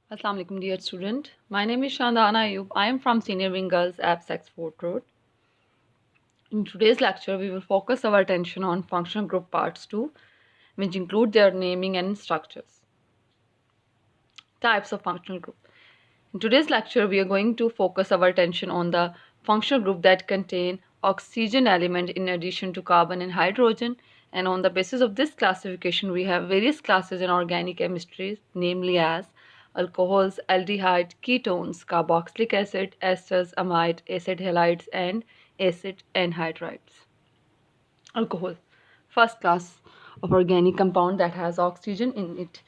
Assalamu alaikum dear student. My name is Shandana Ayub. I am from Senior Wing Girls Sex Fort Road. In today's lecture, we will focus our attention on functional group parts 2, which include their naming and structures. Types of functional group. In today's lecture, we are going to focus our attention on the functional group that contain oxygen element in addition to carbon and hydrogen. And on the basis of this classification, we have various classes in organic chemistry, namely as alcohols, aldehyde, ketones, carboxylic acid, esters, amide, acid halides, and acid anhydrides. Alcohol, first class of organic compound that has oxygen in it.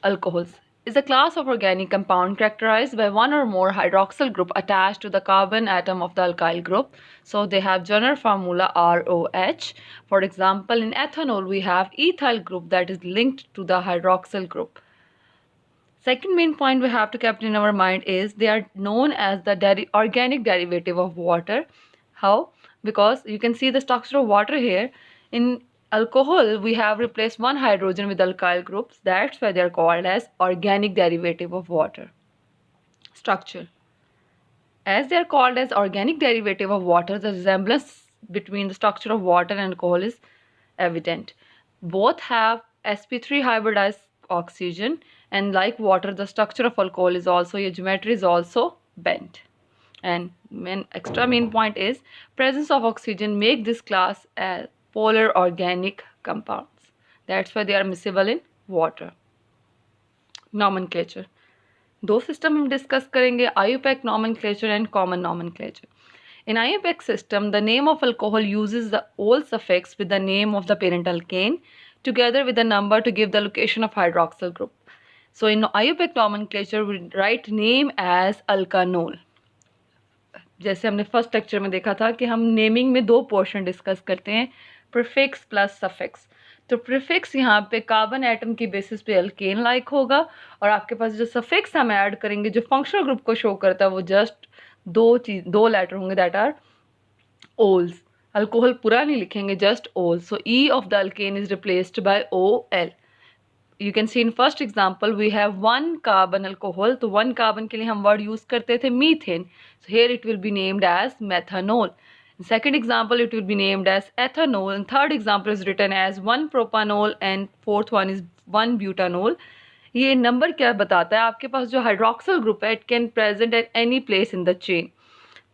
Alcohols is a class of organic compound characterized by one or more hydroxyl group attached to the carbon atom of the alkyl group. So they have general formula ROH. For example, in ethanol we have ethyl group that is linked to the hydroxyl group. Second main point we have to keep in our mind is they are known as the organic derivative of water. How? Because you can see the structure of water here. In alcohol, we have replaced one hydrogen with alkyl groups. That's why they are called as organic derivative of water. Structure. As they are called as organic derivative of water, the resemblance between the structure of water and alcohol is evident. Both have sp3 hybridized oxygen, and like water, the structure of alcohol is also, your geometry is also bent. And extra main point is presence of oxygen make this class as polar organic compounds. That's why they are miscible in water. Nomenclature. दो system हम discuss करेंगे, IUPAC nomenclature and common nomenclature. In IUPAC system, the name of alcohol uses the ol suffix with the name of the parent alkane together with the number to give the location of hydroxyl group. So in IUPAC nomenclature, we write name as alkanol. जैसे हमने first lecture में देखा था कि हम naming में दो portion discuss करते हैं, प्रीफिक्स प्लस सफिक्स. तो प्रीफिक्स यहाँ पे कार्बन एटम की बेसिस पे अल्केन लाइक होगा, और आपके पास जो सफिक्स हम ऐड करेंगे जो फंक्शनल ग्रुप को शो करता है वो जस्ट दो लेटर होंगे, दैट आर ओल्स. अल्कोहल पूरा नहीं लिखेंगे, just ol. So E of the alkane is replaced by O L. You can see in first example we have one carbon alcohol, तो one carbon के लिए हम word use करते थे methane, so here it will be named as methanol. In second example it will be named as ethanol, and third example is written as one propanol, and fourth one is one butanol. ये number क्या बताता है, आपके पास जो hydroxyl group है, it can present at any place in the chain.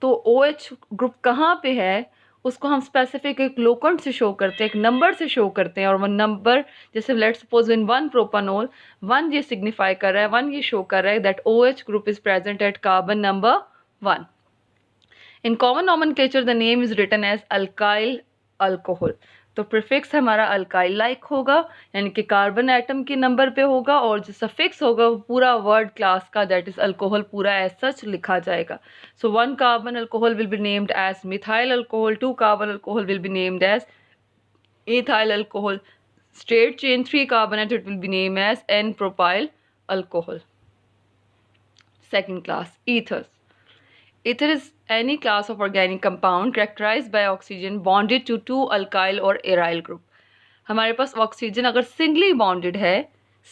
तो OH group कहाँ पे है उसको हम स्पेसिफिक एक लोकेंट से शो करते हैं, एक नंबर से शो करते हैं, और वो नंबर जैसे let suppose in one propanol, one ये सिग्निफाई कर रहा है, वन ये शो कर रहा है that OH group is present at carbon number 1. In common nomenclature the name is written as alkyl alcohol. तो प्रीफिक्स हमारा अल्काइल लाइक होगा, यानी कि कार्बन एटम के नंबर पे होगा, और जो सफिक्स होगा वो पूरा वर्ड क्लास का दैट इज अल्कोहल पूरा एज सच लिखा जाएगा. So one carbon alcohol will be named as methyl alcohol, two carbon alcohol will be named as ethyl alcohol, straight chain 3 carbonate it will be named as N propyl alcohol. Second class, ethers. Ether is any class of organic compound characterized by oxygen bonded to two alkyl or aryl group. हमारे पास oxygen अगर singly bonded है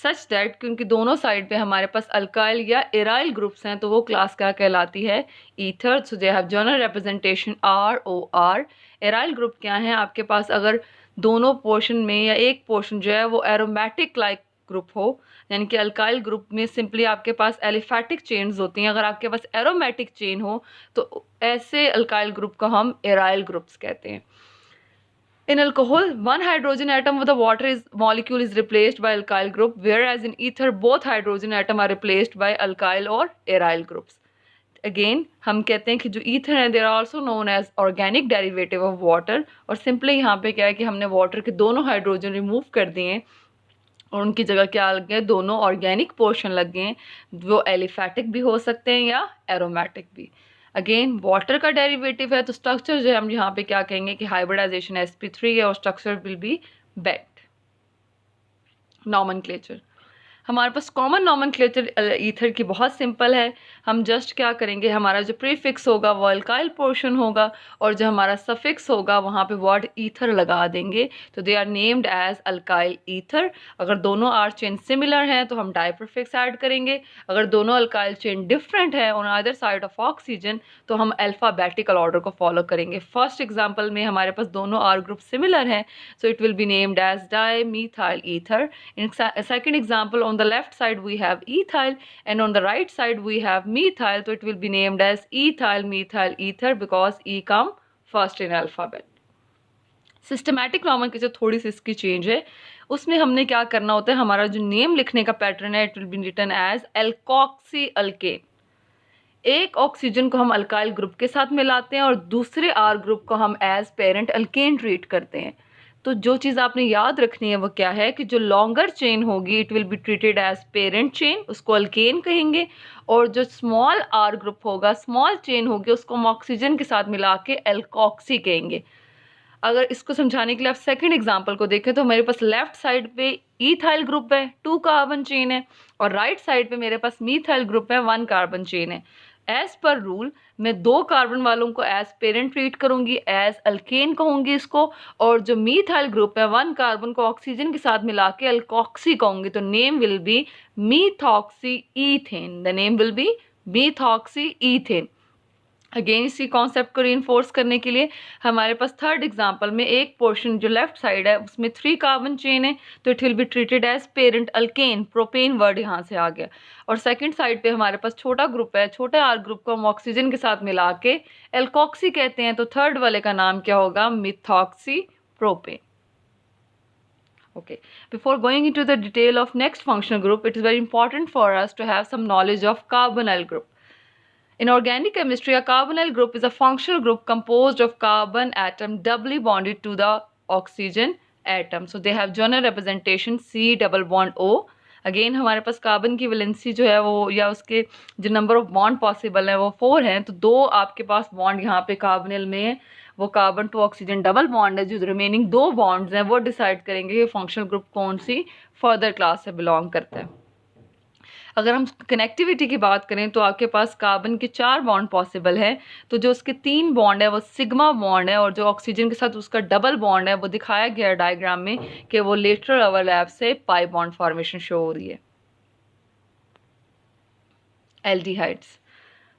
such that कि उनकी दोनों side पे हमारे पास alkyl या aryl groups हैं, तो वो क्लास क्या कहलाती है, ether. So they have general representation ROR. Aryl group क्या है, आपके पास अगर दोनों पोर्शन में या एक पोर्शन जो है वो एरोमेटिक लाइक ग्रुप हो, यानी कि अल्काइल ग्रुप में सिंपली आपके पास एलिफेटिक चेन्स होती हैं, अगर आपके पास एरोमेटिक चेन हो तो ऐसे अल्काइल ग्रुप को हम एराइल ग्रुप्स कहते हैं. In alcohol, one hydrogen atom of the water molecule is replaced by alkyl group, whereas in ether both hydrogen atom are replaced by alkyl or aryl groups. Again, हम कहते हैं कि जो ether है they are also known as organic derivative of water, और simply यहाँ पे क्या है कि हमने water के दोनों hydrogen remove कर दिए हैं और उनकी जगह क्या लग गए, दोनों ऑर्गेनिक पोर्शन लग गए हैं, वो एलिफेटिक भी हो सकते हैं या एरोमेटिक भी. अगेन वाटर का डेरिवेटिव है, तो स्ट्रक्चर जो है हम यहाँ पे क्या कहेंगे कि हाइब्रिडाइजेशन sp3 है और structure will be bent. Nomenclature. हमारे पास कॉमन नॉमेनक्लेचर ईथर की बहुत सिंपल है। हम जस्ट क्या करेंगे, हमारा जो प्रीफिक्स होगा वो अल्काइल पोर्शन होगा और जो हमारा सफिक्स होगा वहाँ पे वर्ड ईथर लगा देंगे, तो they are named as alkyl ether. अगर दोनों आर चेन सिमिलर हैं तो हम डाई प्रीफिक्स ऐड करेंगे। अगर दोनों अल्काइल चेन डिफरेंट है on other side of oxygen तो हम अल्फाबेटिकल ऑर्डर को फॉलो करेंगे। फर्स्ट एग्जाम्पल में हमारे पास दोनों आर ग्रुप सिमिलर हैं, so it will be named as dimethyl ether. In second example, on the left side we have ethyl and on the right side we have methyl, so it will be named as ethyl methyl ether because E come first in alphabet. Systematic nomenclature थोड़ी सी इसकी change है, उसमें हमने क्या करना होता है, हमारा जो नेम लिखने का पैटर्न है it will be written as alkoxy alkane. एक ऑक्सीजन को हम अल्काइल ग्रुप के साथ मिलाते हैं और दूसरे आर ग्रुप को हम एज पेरेंट अल्केन ट्रीट करते हैं। तो जो चीज़ आपने याद रखनी है वो क्या है कि जो लॉन्गर चेन होगी it will be treated as parent chain, उसको अल्केन कहेंगे, और जो स्मॉल आर ग्रुप होगा, स्मॉल चेन होगी, उसको हम ऑक्सीजन के साथ मिला के एल्कोक्सी कहेंगे। अगर इसको समझाने के लिए आप सेकंड एग्जांपल को देखें तो मेरे पास लेफ्ट साइड पे ईथाइल ग्रुप है, 2 कार्बन चेन है, और राइट साइड पे मेरे पास मीथाइल ग्रुप है, 1 कार्बन चेन है। एज पर रूल मैं 2 कार्बन वालों को एज पेरेंट ट्रीट करूंगी, एज अल्केन कहूंगी इसको, और जो मीथाइल ग्रुप है 1 कार्बन को ऑक्सीजन के साथ मिला के अल्कोक्सी कहूंगी, तो name will be methoxy ethane. The name will be methoxy ethane. Again इसी कॉन्सेप्ट को रीइंफोर्स करने के लिए हमारे पास थर्ड एग्जांपल में एक पोर्शन जो लेफ्ट साइड है उसमें 3 कार्बन चेन है, तो it will be treated as parent alkane, propane word यहाँ से आ गया। और सेकंड साइड पे हमारे पास छोटा ग्रुप है, छोटे आर ग्रुप को हम ऑक्सीजन के साथ मिला के एल्कोक्सी कहते हैं, तो थर्ड वाले का नाम क्या होगा, methoxy propane. Okay, before going into the detail of next functional group, it is very important for us to have some knowledge of carbonyl group. In organic chemistry, a carbonyl group is a functional group composed of carbon atom doubly bonded to the oxygen atom. So they have journal representation C double bond O. Again हमारे पास carbon की valency जो है वो, या उसके जो number of bond possible है वो 4 हैं, तो 2 आपके पास बॉन्ड यहाँ पे कार्बोनिल में है, वो carbon to oxygen double bond है। जो रिमेनिंग 2 बॉन्ड्स हैं वो डिसाइड करेंगे कि फंक्शनल ग्रुप कौन सी फर्दर क्लास से बिलोंग करता है। अगर हम कनेक्टिविटी की बात करें तो आपके पास कार्बन के 4 बॉन्ड पॉसिबल है, तो जो उसके 3 बॉन्ड है वो सिग्मा बॉन्ड है, और जो ऑक्सीजन के साथ उसका डबल बॉन्ड है वो दिखाया गया है डायग्राम में कि वो लेटरल ओवरलैप से पाई बॉन्ड फॉर्मेशन शो हो रही है। Aldehydes.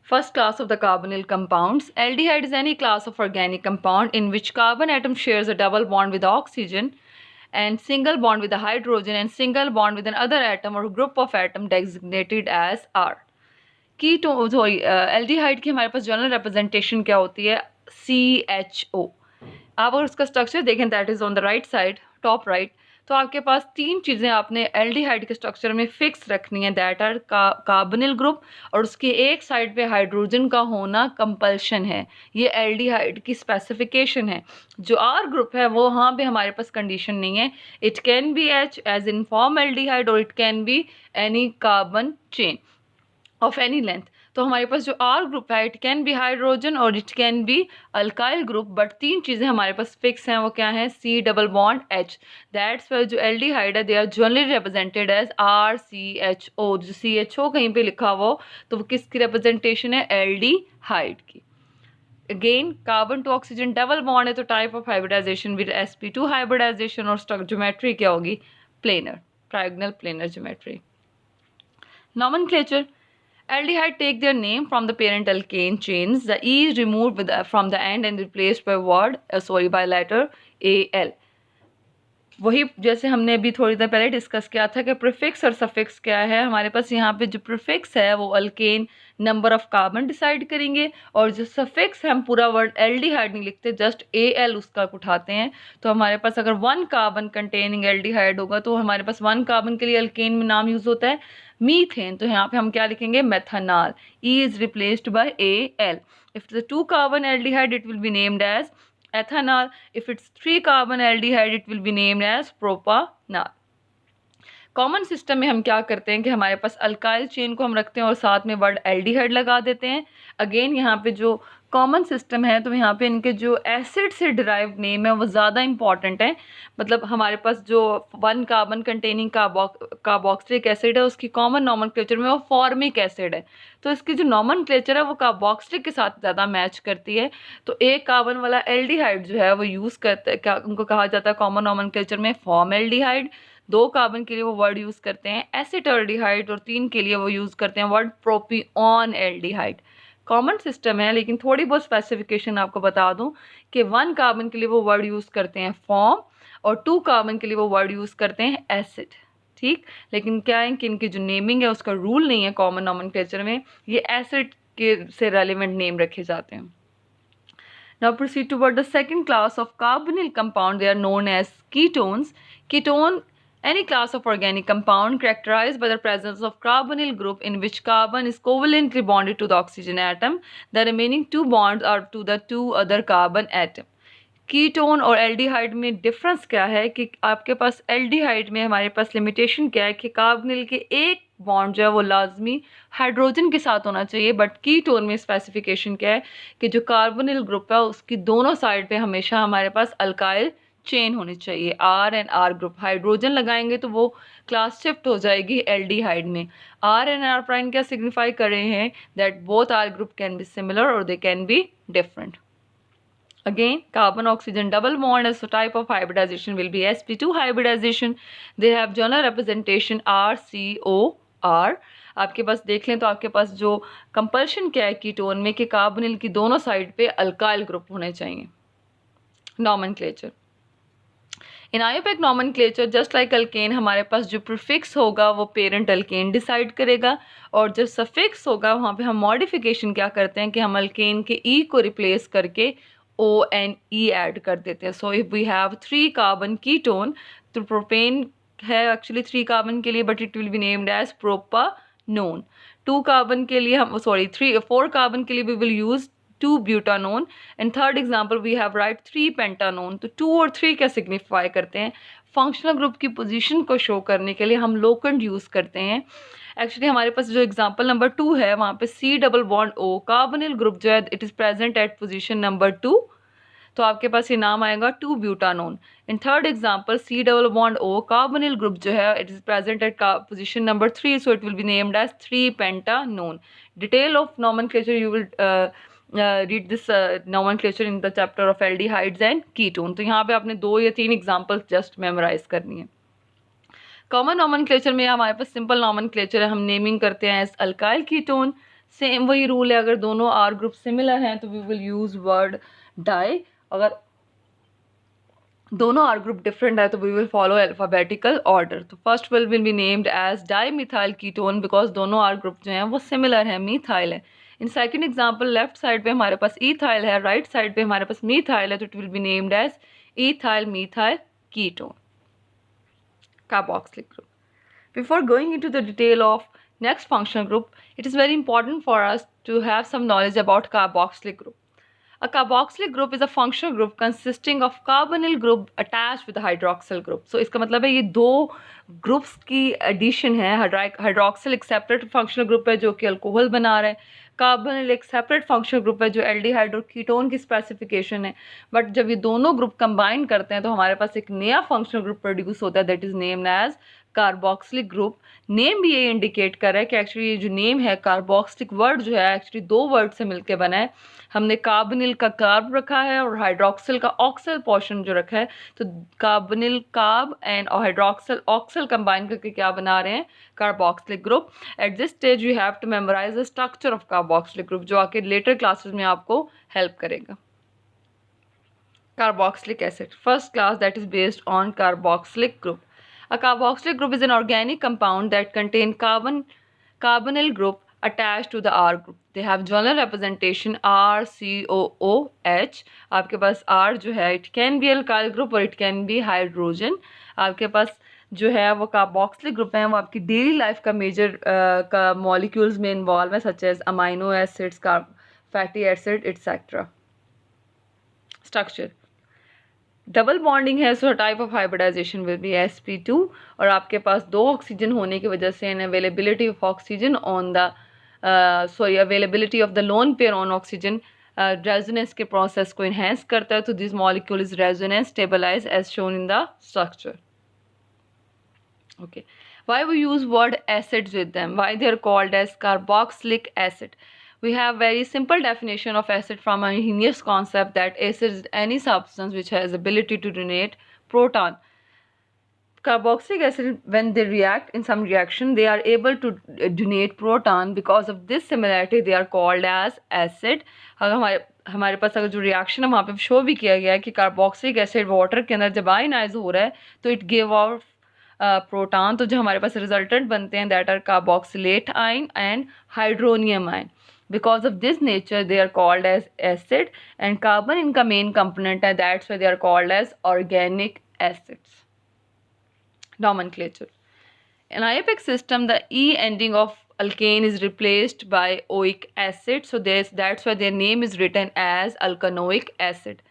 First class of the carbonyl compounds. Aldehyde is any class of organic compound in which carbon atom shares a double bond with oxygen and single bond with the hydrogen and single bond with another atom or group of atom designated as R. Aldehyde की हमारे पास general representation क्या होती है, CHO। आप अगर उसका structure देखें that is on the right side, top right, तो आपके पास 3 चीज़ें आपने एल्डिहाइड के स्ट्रक्चर में फिक्स रखनी है, दैट आर कार्बोनिल ग्रुप, और उसके एक साइड पे हाइड्रोजन का होना कंपल्शन है। ये एल्डिहाइड की स्पेसिफिकेशन है। जो आर ग्रुप है वो वहाँ पे हमारे पास कंडीशन नहीं है, it can be H as in form aldehyde और it can be any carbon chain of any length. तो हमारे पास जो आर ग्रुप है इट कैन बी हाइड्रोजन और it can be alkyl group, but 3 चीज़ें हमारे पास फिक्स हैं, वो क्या है, C double bond H। That's why जो एल्डिहाइड है they are generally represented as RCHO। जो CHO कहीं पे लिखा हुआ हो तो वो किसकी रिप्रेजेंटेशन है, एल्डिहाइड की। Again carbon to oxygen double bond है, तो type of hybridisation with sp2 hybridisation, और ज्योमेट्री क्या होगी, planar, trigonal planar geometry. Nomenclature. Aldehyde take their name from the parent alkane chains. The E is removed from the end and replaced by letter Al. वही जैसे हमने अभी थोड़ी देर पहले discuss किया था कि प्रीफिक्स और सफिक्स क्या है। हमारे पास यहाँ पे जो प्रीफिक्स है वो alkane number of carbon decide करेंगे, और जो सफिक्स है हम पूरा वर्ड एल्डिहाइड नहीं लिखते, जस्ट Al उसका उठाते हैं। तो हमारे पास अगर 1 कार्बन कंटेनिंग एल्डिहाइड होगा तो हमारे पास 1 कार्बन के लिए अल्केन में नाम यूज होता है मीथेन, तो यहाँ पे हम क्या लिखेंगे, methanol. E is replaced by Al. If it's a 2 carbon aldehyde it will be named as ethanol. If it's 3 carbon aldehyde it will be named as propanol. Common system में हम क्या करते हैं कि हमारे पास अल्काइल चेन को हम रखते हैं और साथ में वर्ड एल्डिहाइड लगा देते हैं। अगेन यहाँ पे जो कॉमन सिस्टम है तो यहाँ पे इनके जो एसिड से डिराइव नेम है वो ज़्यादा इंपॉर्टेंट है। मतलब हमारे पास जो 1 कार्बन कंटेनिंग कार्बोक्सिलिक एसिड है उसकी कॉमन नॉमेनक्लेचर में वो फॉर्मिक एसिड है, तो इसकी जो नॉमेनक्लेचर है वो कार्बोक्सिलिक के साथ ज़्यादा मैच करती है। तो एक कार्बन वाला एल्डिहाइड जो है वो यूज़ करते हैं, क्या उनको कहा जाता है कॉमन नॉमेनक्लेचर में फॉर्मेल्डिहाइड। 2 कार्बन के लिए वो वर्ड यूज़ करते हैं एसिटल्डिहाइड, और 3 के लिए वो यूज़ करते हैं वर्ड प्रोपिऑन एल्डिहाइड। कॉमन सिस्टम है, लेकिन थोड़ी बहुत स्पेसिफिकेशन आपको बता दूं कि 1 कार्बन के लिए वो वर्ड यूज़ करते हैं फॉर्म, और 2 कार्बन के लिए वो वर्ड यूज़ करते हैं एसिड। ठीक, लेकिन क्या है कि इनकी जो नेमिंग है उसका रूल नहीं है कॉमन नॉमेनक्लेचर में, ये एसिड के से रेलिवेंट नेम रखे जाते हैं। Now proceed toward the second class of carbonyl compound. They are known as ketones. Ketone, any class of organic compound characterized by the presence of carbonyl group in which carbon is covalently bonded to the oxygen atom. The remaining 2 bonds are to the 2 other carbon atom. Ketone और aldehyde में difference क्या है कि आपके पास aldehyde में हमारे पास limitation क्या है कि कार्बोनिल के एक बॉन्ड जो है वो लाजमी हाइड्रोजन के साथ होना चाहिए, बट कीटोन में स्पेसिफिकेशन क्या है कि जो कार्बोनिल ग्रुप है उसकी दोनों साइड पे हमेशा हमारे पास अल्काइल चेन होनी चाहिए। R and R group, hydrogen लगाएंगे तो वो क्लास शिफ्ट हो जाएगी एल्डिहाइड में। आर एंड आर प्राइम क्या सिग्निफाई कर रहे हैं that both R group can be similar और they can be different. Again, carbon-oxygen double bond as a type of hybridization will be sp2 hybridization. They have journal representation RCOR. आपके पास देख लें तो आपके पास जो कंपल्शन क्या है कीटोन में कि कार्बोनिल की दोनों साइड पे अल्काइल ग्रुप होने चाहिए। Nomenclature in IUPAC nomenclature just like alkane हमारे पास जो प्रीफिक्स होगा वो पेरेंट अल्केन डिसाइड करेगा, और जो सफिक्स होगा वहाँ पे हम मॉडिफिकेशन क्या करते हैं कि हम अल्केन के ई को रिप्लेस करके ओ एन ई ऐड कर देते हैं। So if we have 3 carbon ketone, तो प्रोपेन है एक्चुअली 3 कार्बन के लिए but it will be named as propanone. 2 carbon के लिए हम 4 कार्बन के लिए we will use 2 butanone, and third example we have write 3 pentanone। तो 2 और 3 क्या सिग्निफाई करते हैं? फंक्शनल ग्रुप की पोजीशन को शो करने के लिए हम लोकेंड यूज़ करते हैं। एक्चुअली हमारे पास जो एग्जांपल नंबर 2 है वहाँ पे C double bond O carbonyl group जो है it is present at position number 2, तो आपके पास ये नाम आएगा 2 butanone। In third example C double bond O carbonyl group जो है it is present at position number 3, so it will be named as 3 pentanone। Detail of nomenclature you will read this nomenclature in the chapter of aldehydes and ketone। तो यहाँ पे आपने 2 या 3 examples just memorise करनी है। Common nomenclature में हमारे पास simple nomenclature है, हम नेमिंग करते हैं एज अल्काइल कीटोन। सेम वही रूल है, अगर दोनों आर ग्रुप सिमिलर हैं तो we will use word di, अगर दोनों आर ग्रुप डिफरेंट है तो we will follow alphabetical order. तो first will be named as di methyl ketone because दोनों आर ग्रुप जो हैं वो सिमिलर है, मिथाइल है। In second example left side पे हमारे पास इथाइल है, राइट साइड पे हमारे पास मिथाइल है, तो it will be named as ethyl methyl ketone carboxylic group। Before going into the detail of next functional group, it is very important for us to have some knowledge about carboxylic group। A carboxylic group is a functional group consisting of carbonyl group attached with a hydroxyl group। So इसका मतलब है ये 2 groups की addition है। Hydroxyl एक separate functional group है जो कि अल्कोहल बना रहा है, कार्बोनिल एक सेपरेट फंक्शनल ग्रुप है जो एल्डिहाइड और कीटोन की स्पेसिफिकेशन है। बट जब ये दोनों ग्रुप कंबाइन करते हैं तो हमारे पास एक नया फंक्शनल ग्रुप प्रोड्यूस होता है that is named as carboxylic group. Name भी ये इंडिकेट कर रहा है कि एक्चुअली ये जो नेम है कार्बोक्सिलिक वर्ड जो है एक्चुअली 2 वर्ड से मिलकर बना है। हमने कार्बोनिल का कार्ब रखा है और हाइड्रोक्सिल का ऑक्सल पोर्शन जो रखा है, तो carbonyl carb and hydroxyl oxyl combine करके क्या बना रहे हैं? Carboxylic group. At this stage you have to memorise the structure of carboxylic group जो आके लेटर क्लासेस में आपको हेल्प करेगा। Carboxylic acid, first class that is based on carboxylic group। A carboxylic group is an organic compound that contain carbonyl group attached to the R group। They have journal representation RCOOH। आपके पास R जो है it can be alkyl group और it can be hydrogen। आपके पास जो है वो carboxylic group है वो आपकी डेली लाइफ का मेजर का मॉलिक्यूल्स में इन्वॉल्व है such as amino acids, fatty acid etcetera. Structure double bonding है, so type of hybridisation will be sp2, और आपके पास 2 ऑक्सीजन होने की वजह से an availability of oxygen on the availability of the lone pair on oxygen resonance के process को enhance करता है, तो this molecule is resonance stabilise as shown in the structure. Okay, why we use word acids with them? Why they are called as carboxylic acid? We have very simple definition of acid from a Arrhenius concept that acid is any substance which has ability to donate proton. Carboxylic acid, when they react in some reaction, they are able to donate proton. Because of this similarity, they are called as acid. अगर हमारे पास अगर जो reaction है वहाँ पे show भी किया गया है कि कार्बोक्सिलिक एसिड वाटर के अंदर जब आयनाइज हो रहा है तो इट गिव आउट प्रोटॉन, तो जो हमारे पास रिजल्टेंट बनते हैं that are carboxylate ion and hydronium ion. Because of this nature they are called as acid, and carbon इनका मेन कंपोनेंट है, that's why they are called as organic acids. Nomenclature. In IUPAC system, the E ending of alkane is replaced by oic acid, so that's why their name is written as alkanoic acid.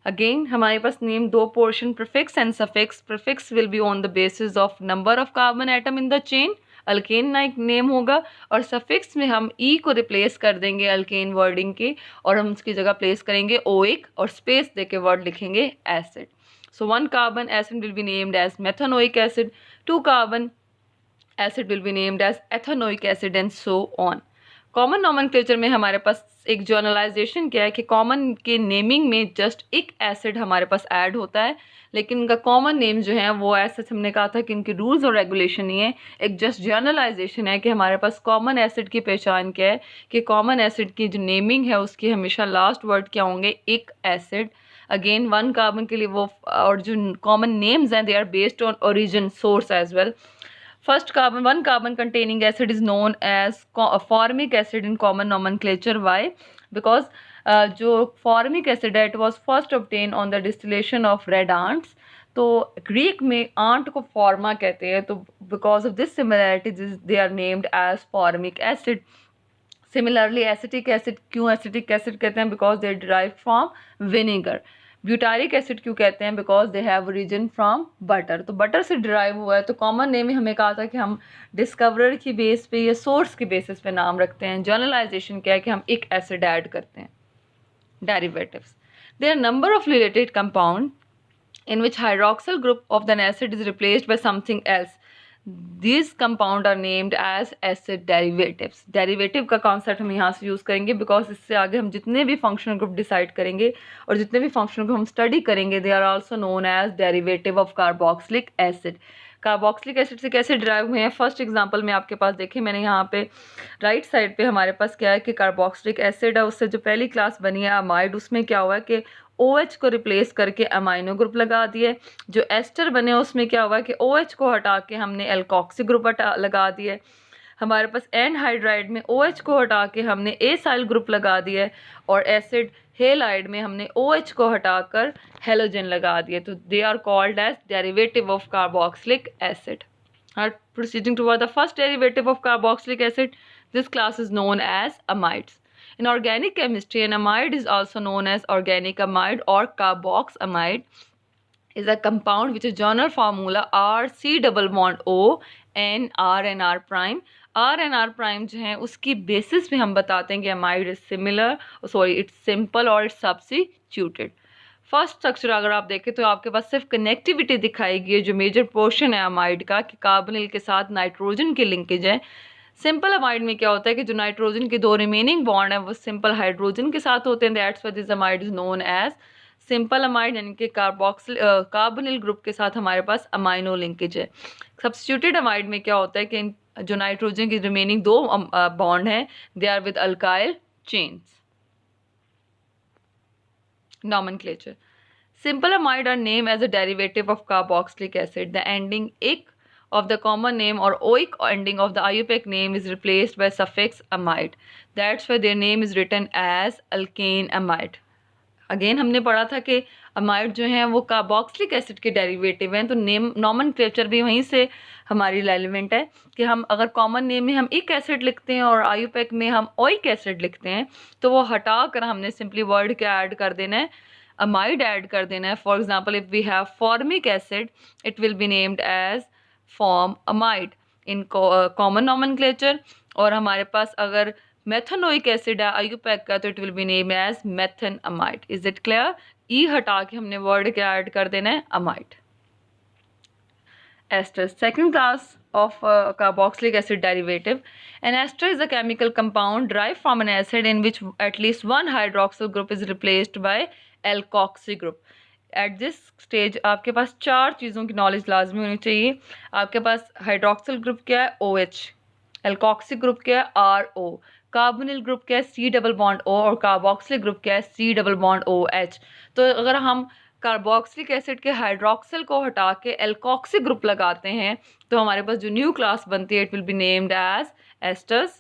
Again, हमारे पास name 2 portion, prefix and suffix. Prefix will be on the basis of number of carbon atom in the chain. Alkane name होगा, और suffix में हम ई को replace कर देंगे alkane wording के, और हम उसकी जगह प्लेस करेंगे ओइक और स्पेस देके वर्ड लिखेंगे acid. So 1 carbon acid will be named as methanoic acid, 2 carbon acid will be named as ethanoic acid, and so on. Common nomenclature में हमारे पास एक जर्नलाइजेशन क्या है कि कॉमन के नेमिंग में जस्ट एक एसिड हमारे पास ऐड होता है, लेकिन इनका कॉमन नेम जो है वो ऐसे हमने कहा था कि इनके रूल्स और रेगुलेशन नहीं है, एक जस्ट जर्नलाइजेशन है कि हमारे पास कॉमन एसिड की पहचान क्या है कि कॉमन एसिड की जो नेमिंग है उसकी हमेशा लास्ट वर्ड क्या होंगे, एक एसिड. अगेन 1 कार्बन के लिए वो, और जो कॉमन नेम्स हैं they are based on origin source as well. First carbon, 1 carbon containing acid is known as formic acid in common nomenclature. Why? Because जो formic acid है it was first obtained on the distillation of red ants. तो Greek में ant को फॉर्मा कहते हैं, तो because of this similarity they are named as formic acid. Similarly acetic acid, क्यों एसिटिक एसिड कहते हैं? Because they derive from vinegar. Butyric acid क्यों कहते हैं? Because they have origin from butter. तो बटर से डिराइव हुआ है, तो कॉमन नेम ही हमें कहा था कि हम डिस्कवरर की बेस पे या सोर्स की बेसिस पे नाम रखते हैं. जर्नलाइजेशन क्या है कि हम एक एसिड ऐड करते हैं. Derivatives. There are number of related compound in which hydroxyl group of the acid is replaced by something else. These compound are named as acid derivatives. Derivative का कॉन्सेप्ट हम यहाँ से यूज़ करेंगे because इससे आगे हम जितने भी फंक्शनल ग्रुप डिसाइड करेंगे और जितने भी फंक्शनल ग्रुप हम स्टडी करेंगे they are also known as derivative of carboxylic acid. Carboxylic acid से कैसे ड्राइव हुए हैं? फर्स्ट एग्जांपल में आपके पास देखिए, मैंने यहाँ पे राइट साइड पे हमारे पास क्या है कि कार्बोक्सिलिक एसिड है, उससे जो पहली क्लास बनी है अमाइड, उसमें क्या हुआ है कि OH को रिप्लेस करके अमाइनो ग्रुप लगा दिए. जो एस्टर बने उसमें क्या हुआ कि OH को हटा के हमने एल्कोक्सी ग्रुप लगा दिए. हमारे पास एनहाइड्राइड में OH को हटा के हमने एसाइल ग्रुप लगा दिया, और एसिड हेलाइड में हमने OH को हटाकर हेलोजन लगा दिए. तो they are called as derivative of carboxylic acid. Proceeding toward the first derivative of carboxylic acid, this class is known as amides. In organic chemistry, an amide is also known as organic amide or carboxamide. Is a compound which is general formula RC double bond O N R and R prime. R and R prime जो है उसकी basis पे हम बताते हैं कि amide is similar, it's simple or it's substituted. First structure अगर आप देखें तो आपके पास सिर्फ कनेक्टिविटी दिखाएगी है, जो मेजर पोर्शन है अमाइड का कि कार्बोनिल के साथ नाइट्रोजन की लिंकेज है. सिंपल अमाइड में क्या होता है कि जो नाइट्रोजन के 2 रिमेनिंग बॉन्ड है वो सिंपल हाइड्रोजन के साथ होते हैं. That's why this amide is known as simple amide, यानी कि कार्बोनिल ग्रुप के साथ हमारे पास अमाइनो लिंकेज है. सब्स्टिट्यूटेड अमाइड में क्या होता है कि जो नाइट्रोजन की रिमेनिंग 2 बॉन्ड हैं they are with alkyl chains. Nomenclature. Simple amide are named as a derivative of carboxylic acid. The ending ic of the common name or oic ending of the IUPAC name is replaced by suffix amide. That's why their name is written as alkane amide. Again हमने पढ़ा था कि amide जो हैं वो carboxylic acid के derivative हैं, तो नेम नॉमेनक्लेचर भी वहीं से हमारी रेलिवेंट है कि हम अगर कॉमन नेम में हम इक एसिड लिखते हैं और आयुपैक में हम ओइक एसिड लिखते हैं तो वो हटा कर हमने सिंपली वर्ड क्या ऐड कर देना है, अमाइड ऐड कर देना है. For example if we have formic acid it will be named as formamide in common nomenclature. और हमारे पास अगर मेथनोइक एसिड है आईयूपैक का तो it will be named as methanamide. Is it clear? E हटा के हमने word क्या ऐड कर देना है? Amide. Esters. Second class of carboxylic acid derivative. An ester is a chemical compound derived from an acid in which at least one hydroxyl group is replaced by alkoxy group. At this stage आपके पास 4 चीज़ों की knowledge लाजमी होनी चाहिए. आपके पास hydroxyl group क्या है? OH. Alkoxy group क्या है? RO. कार्बोनिल ग्रुप क्या है? C double bond O. और कार्बोक्सिलिक ग्रुप क्या है? C double bond OH. तो अगर हम कार्बोक्सिलिक एसिड के हाइड्रोक्सिल को हटा के एल्कोक्सी ग्रुप लगाते हैं तो हमारे पास जो न्यू क्लास बनती है it will be named as esters.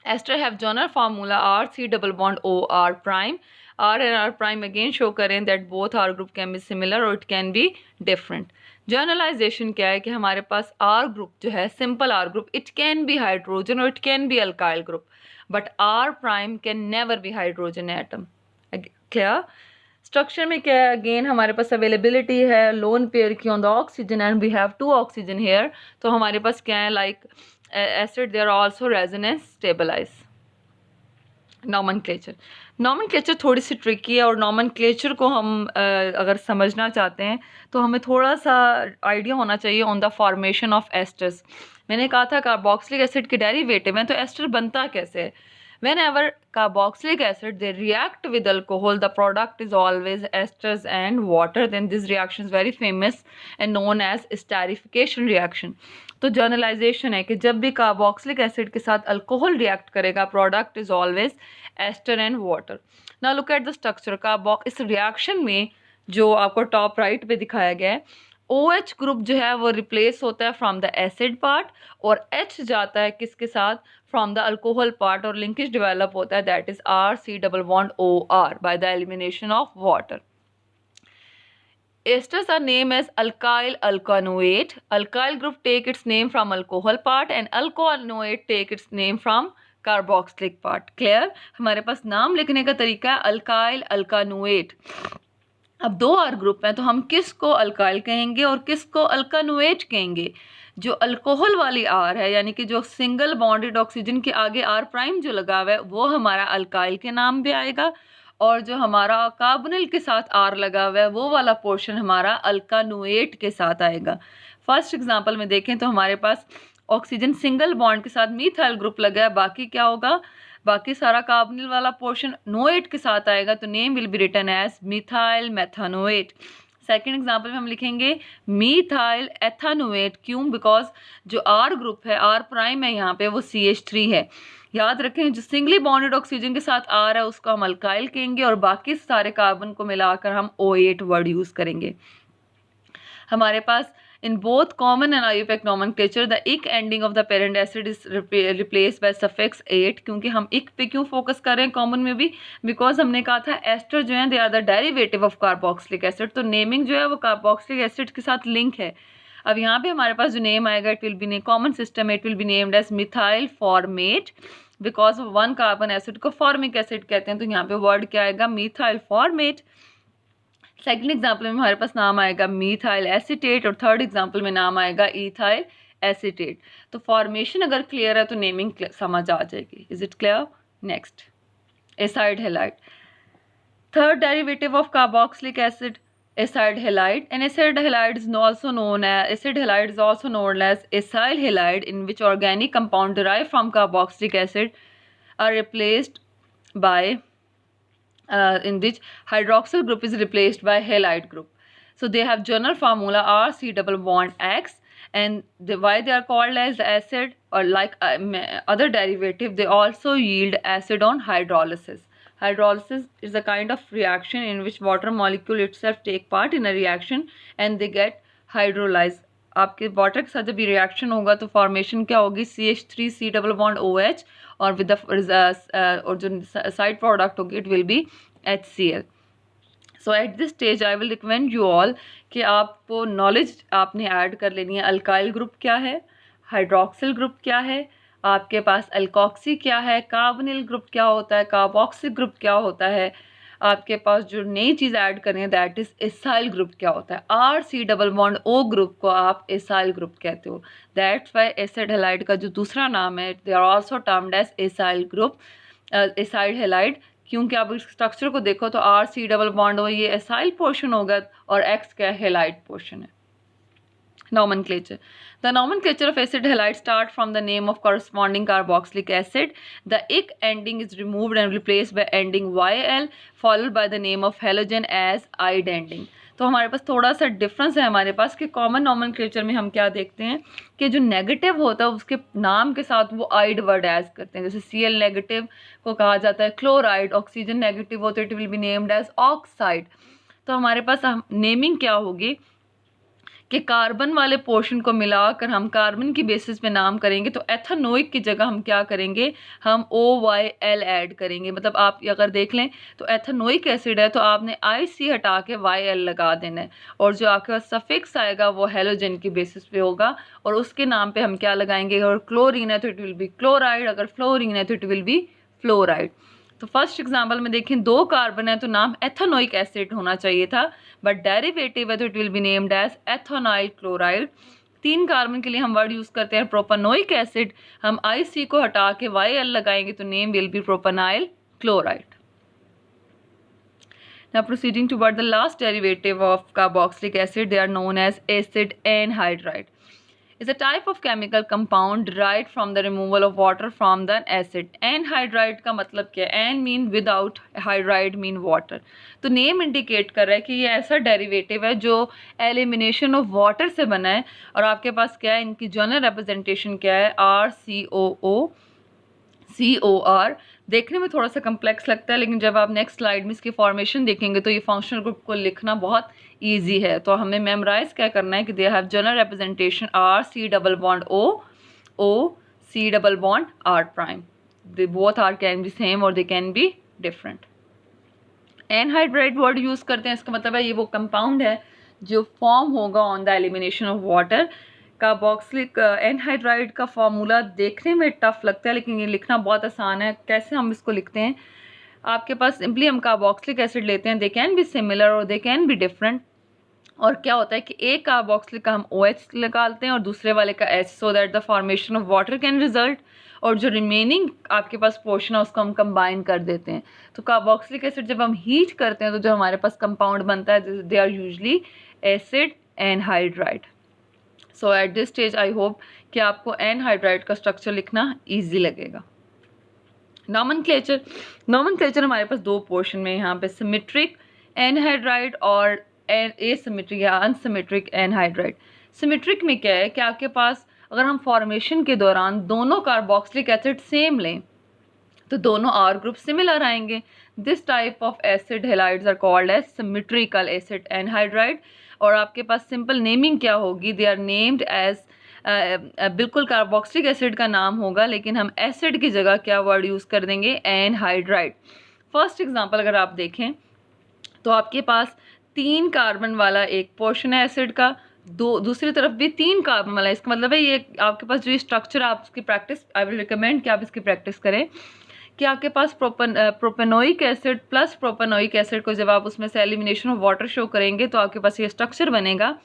Ester have general formula RC double bond OR prime. R and R prime again show करें that both R group can be similar or it can be different. Generalisation क्या है कि हमारे पास R group जो है simple R group it can be hydrogen और it can be alkyl group but R prime can never be hydrogen atom. Clear? Structure में क्या है? अगेन हमारे पास अवेलेबिलिटी है लोन पेयर की on the oxygen and we have 2 oxygen here. तो हमारे पास क्या है? Like acid they are also resonance stabilize. Nomenclature थोड़ी सी ट्रिकी है और नॉमेनक्लेचर को हम अगर समझना चाहते हैं तो हमें थोड़ा सा आइडिया होना चाहिए on the formation of esters. मैंने कहा था कार्बोक्सिलिक एसिड के डेरिवेटिव हैं तो एस्टर बनता कैसे है? Whenever carboxylic acid they react with alcohol, the product is always esters and water. Then this reaction is very famous and known as esterification reaction. तो जनरलाइजेशन है कि जब भी कार्बोक्सिलिक एसिड के साथ अल्कोहल रिएक्ट करेगा product is always ester and water. Now look at the structure. इस reaction में जो आपको टॉप राइट पे दिखाया गया है OH ग्रुप जो है वो रिप्लेस होता है फ्रॉम द एसिड पार्ट और H जाता है किसके साथ? फ्रॉम द अल्कोहल पार्ट और लिंकेज डेवलप होता है that is RC double bond OR by the elimination of water. Esters are named as alkyl alkanoate. Alkyl group take its name from alcohol part and alkanoate take its name from carboxylic part. Clear? हमारे पास नाम लिखने का तरीका है alkyl alkanoate. अब 2 R group हैं तो हम किसको अल्काइल कहेंगे और किसको अल्कानोएट कहेंगे? जो अल्कोहल वाली R है यानी कि जो सिंगल बॉन्डेड ऑक्सीजन के आगे R प्राइम जो लगा हुआ है वो हमारा अल्काइल के नाम पे आएगा और जो हमारा कार्बोनिल के साथ R लगा हुआ है वो वाला पोर्शन हमारा अल्कानोएट के साथ आएगा. फर्स्ट एग्जांपल में देखें तो हमारे पास ऑक्सीजन सिंगल बॉन्ड के साथ मीथाइल ग्रुप लगा है. बाकी क्या होगा? बाकी सारा कार्बोनिल वाला पोर्शन नोएट के साथ आएगा तो name will be written as methyl methanoate. Second example में हम लिखेंगे मिथाइल एथानोएट. क्यों? बिकॉज जो R ग्रुप है R प्राइम है यहाँ पे वो CH3 है. याद रखें जो सिंगली बॉन्डेड ऑक्सीजन के साथ R है उसको हम अल्काइल कहेंगे और बाकी सारे कार्बन को मिलाकर हम O8 वर्ड यूज़ करेंगे. हमारे पास in both common and IUPAC nomenclature the ic ending of the parent acid is replaced by suffix ate. क्योंकि हम ic पे क्यों फोकस कर रहे हैं कॉमन में भी? बिकॉज हमने कहा था एस्टर जो है they are the derivative of carboxylic acid. तो नेमिंग जो है वो कार्बोक्सिलिक एसिड के साथ लिंक है. अब यहाँ पे हमारे पास जो नेम आएगा it will be common system it will be named as methyl formate because one carbon acid को फॉर्मिक एसिड कहते हैं. तो यहाँ पे वर्ड क्या आएगा? Methyl formate. सेकेंड एग्जाम्पल में हमारे पास नाम आएगा मीथाइल एसीटेट और थर्ड एग्जाम्पल में नाम आएगा इथाइल एसीटेट. तो फॉर्मेशन अगर क्लियर है तो नेमिंग समझ आ जाएगी. Is it clear? Next aside halide. Third derivative of carboxylic acid aside halide. N acid halide is also known as acyl halide in which organic compound derived from carboxylic acid are replaced by in which hydroxyl group is replaced by halide group. So they have general formula RC double bond X and why they are called as acid or like other derivative they also yield acid on hydrolysis. Hydrolysis is a kind of reaction in which water molecule itself take part in a reaction and they get hydrolyzed. आपके water के साथ जब ये reaction होगा तो formation क्या होगी? CH3 C double bond OH और विद और जो साइड प्रोडक्ट होगी it will B HCl. So at this stage I will recommend you all कि आपको नॉलेज आपने ऐड कर लेनी है. अल्काइल ग्रुप क्या है, हाइड्रोक्सिल ग्रुप क्या है, आपके पास अल्कोक्सी क्या है, कार्बोनिल ग्रुप क्या होता है, कार्बोक्सिल ग्रुप क्या होता है, आपके पास जो नई चीज़ ऐड करें दैट इज़ एसाइल ग्रुप क्या होता है। RC double bond O group को आप एसाइल ग्रुप कहते हो। दैट्स वाई एसिड हैलाइड का जो दूसरा नाम है they are also termed as acyl group, acid halide, क्योंकि आप इस स्ट्रक्चर को देखो तो RC डबल बॉन्ड हो, ये एसाइल पोर्शन होगा और X क्या हैलाइड पोर्शन है। Nomenclature. The nomenclature of acid halide start from the name of corresponding carboxylic acid. The ic ending is removed and replaced by ending YL followed by the name of halogen as ide ending. तो हमारे पास थोड़ा सा difference है हमारे पास कि common nomenclature में हम क्या देखते हैं कि जो नेगेटिव होता है उसके नाम के साथ वो आइड वर्ड एज करते हैं। जैसे Cl नेगेटिव को कहा जाता है क्लोराइड, ऑक्सीजन नेगेटिव होता है it will be named as oxide. तो हमारे पास नेमिंग क्या होगी कि कार्बन वाले पोर्शन को मिलाकर हम कार्बन की बेसिस पे नाम करेंगे, तो एथेनोइक की जगह हम क्या करेंगे, हम OYL ऐड करेंगे। मतलब आप अगर देख लें तो एथेनोइक एसिड है तो आपने IC हटा के YL लगा देना है, और जो आपके पास सफिक्स आएगा वो हेलोजन की बेसिस पे होगा और उसके नाम पे हम क्या लगाएंगे। अगर क्लोरीन है तो इट विल बी क्लोराइड, अगर फ्लोरीन है तो इट विल बी फ्लोराइड। तो फर्स्ट एग्जांपल में देखें 2 कार्बन है तो नाम एथेनोइक एसिड होना चाहिए था, बट डेरिवेटिव है तो it will be named as ethanoyl chloride. 3 carbon के लिए हम वर्ड यूज करते हैं प्रोपेनोइक एसिड, हम IC को हटा के YL लगाएंगे तो name will be propanoyl chloride. Now proceeding toward the last derivative of carboxylic acid, they are known as acid anhydride. Is a type of chemical compound derived from the removal of water from the acid. Anhydride का मतलब क्या है? An mean without, hydride mean water. तो name indicate कर रहा है कि ये ऐसा डेरिवेटिव है जो एलिमिनेशन ऑफ वाटर से बना है, और आपके पास क्या है, इनकी जनरल रिप्रेजेंटेशन क्या है, RCOOCOR। देखने में थोड़ा सा कम्प्लेक्स लगता है लेकिन जब आप नेक्स्ट स्लाइड में इसकी फॉर्मेशन देखेंगे तो ये फंक्शनल ग्रुप को लिखना बहुत ईजी है। तो हमें मेमोराइज क्या करना है कि they have general representation RC double bond O C double bond R prime. They both are can be same और they can be different. Anhydride word use करते हैं, इसका मतलब है ये वो कंपाउंड है जो फॉर्म होगा on the elimination of water. Carboxylic anhydride का फॉर्मूला देखने में टफ लगता है लेकिन ये लिखना बहुत आसान है। कैसे हम इसको लिखते हैं, आपके पास सिंपली हम कार्बोक्सिलिक एसिड लेते हैं, दे कैन बी सिमिलर और दे कैन बी डिफरेंट। और क्या होता है कि एक कार्बोक्सिलिक का हम OH निकालते हैं और दूसरे वाले का H, so that the formation of water can result, और जो रिमेनिंग आपके पास पोर्शन है उसको हम कंबाइन कर देते हैं। तो कार्बोक्सिलिक एसिड जब हम हीट करते हैं तो जो हमारे पास कंपाउंड बनता है they are usually acid anhydride. So at this stage I hope कि आपको एनहाइड्राइड का स्ट्रक्चर लिखना ईजी लगेगा। नॉमेनक्लेचर हमारे पास 2 पोर्शन में, यहाँ पे सिमेट्रिक एनहाइड्राइड और एसिमेट्रिक या अनसिमेट्रिक एनहाइड्राइड। सिमेट्रिक में क्या है कि आपके पास अगर हम फॉर्मेशन के दौरान दोनों कार्बोक्सिलिक एसिड सेम लें तो दोनों R ग्रुप सिमिलर आएंगे। This type of acid halides are called as symmetrical acid anhydride. और आपके पास सिंपल नेमिंग क्या होगी, दे आर नेम्ड एज, बिल्कुल कार्बोक्सिलिक एसिड का नाम होगा लेकिन हम एसिड की जगह क्या वर्ड यूज़ कर देंगे, एनहाइड्राइड। फर्स्ट एग्जांपल अगर आप देखें तो आपके पास 3 कार्बन वाला एक पोर्शन है एसिड का, दूसरी तरफ भी 3 कार्बन वाला। इसका मतलब है ये आपके पास जो ये स्ट्रक्चर, आप इसकी प्रैक्टिस, आई विल रिकमेंड कि आप इसकी प्रैक्टिस करें कि आपके पास propanoic acid plus propanoic acid को जब आप उसमें से एलिमिनेशन ऑफ वाटर शो करेंगे तो आपके पास ये स्ट्रक्चर बनेगा।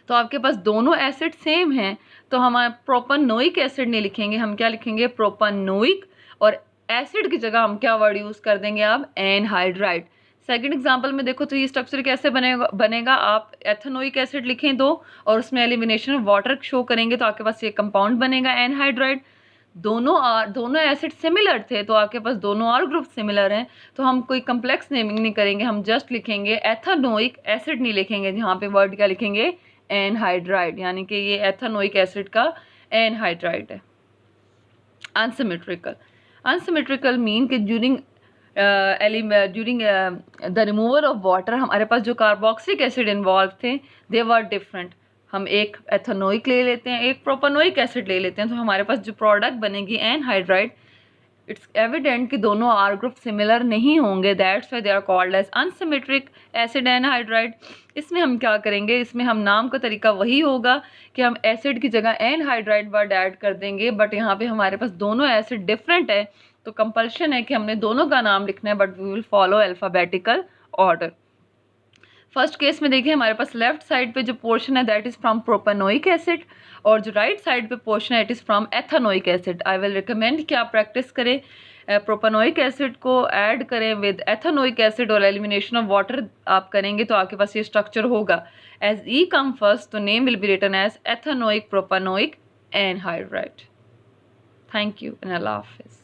तो आपके पास दोनों एसिड सेम हैं तो हम प्रोपेनोइक एसिड नहीं लिखेंगे, हम क्या लिखेंगे, प्रोपेनोइक, और एसिड की जगह हम क्या वर्ड यूज़ कर देंगे अब, एनहाइड्राइड। सेकंड एग्जांपल में देखो तो ये स्ट्रक्चर कैसे बनेगा, आप एथेनोइक एसिड लिखें 2 और उसमें एलिमिनेशन ऑफ वाटर शो करेंगे तो आपके पास ये कंपाउंड बनेगा एनहाइड्राइड। दोनों एसिड सिमिलर थे तो आपके पास दोनों R ग्रुप सिमिलर हैं, तो हम कोई कम्प्लेक्स नेमिंग नहीं करेंगे, हम जस्ट लिखेंगे एथेनोइक एसिड, नहीं लिखेंगे, जहाँ पे वर्ड क्या लिखेंगे, एनहाइड्राइड, यानी कि ये एथेनोइक एसिड का एनहाइड्राइड है। अनसिमेट्रिकल मीन कि during the removal of water हमारे पास जो कार्बोक्सिलिक एसिड इन्वॉल्व थे दे वर डिफरेंट। हम एक एथेनोइक ले लेते हैं, एक प्रोपेनोइक एसिड ले लेते हैं, तो हमारे पास जो प्रोडक्ट बनेगी एनहाइड्राइड, इट्स एविडेंट कि दोनों आर ग्रुप सिमिलर नहीं होंगे, that's why they are called as unsymmetric acid anhydride. इसमें हम क्या करेंगे, इसमें हम नाम का तरीका वही होगा कि हम एसिड की जगह एनहाइड्राइड वर्ड ऐड कर देंगे, बट यहाँ पे हमारे पास दोनों एसिड डिफरेंट है तो कंपल्शन है कि हमने दोनों का नाम लिखना है, but we will follow alphabetical order. First case में देखिए हमारे पास लेफ्ट साइड पे जो पोर्शन है that is from propanoic acid, और जो राइट साइड पे पोर्शन है it is from ethanoic acid. I will recommend कि आप प्रैक्टिस करें, प्रोपेनोइक एसिड को ऐड करें विद एथेनोइक एसिड और एलिमिनेशन ऑफ वाटर आप करेंगे तो आपके पास ये स्ट्रक्चर होगा। एज ई कम फर्स्ट तो name will be written as ethanoic propanoic anhydride. Thank you and अल्लाह हाफिज़।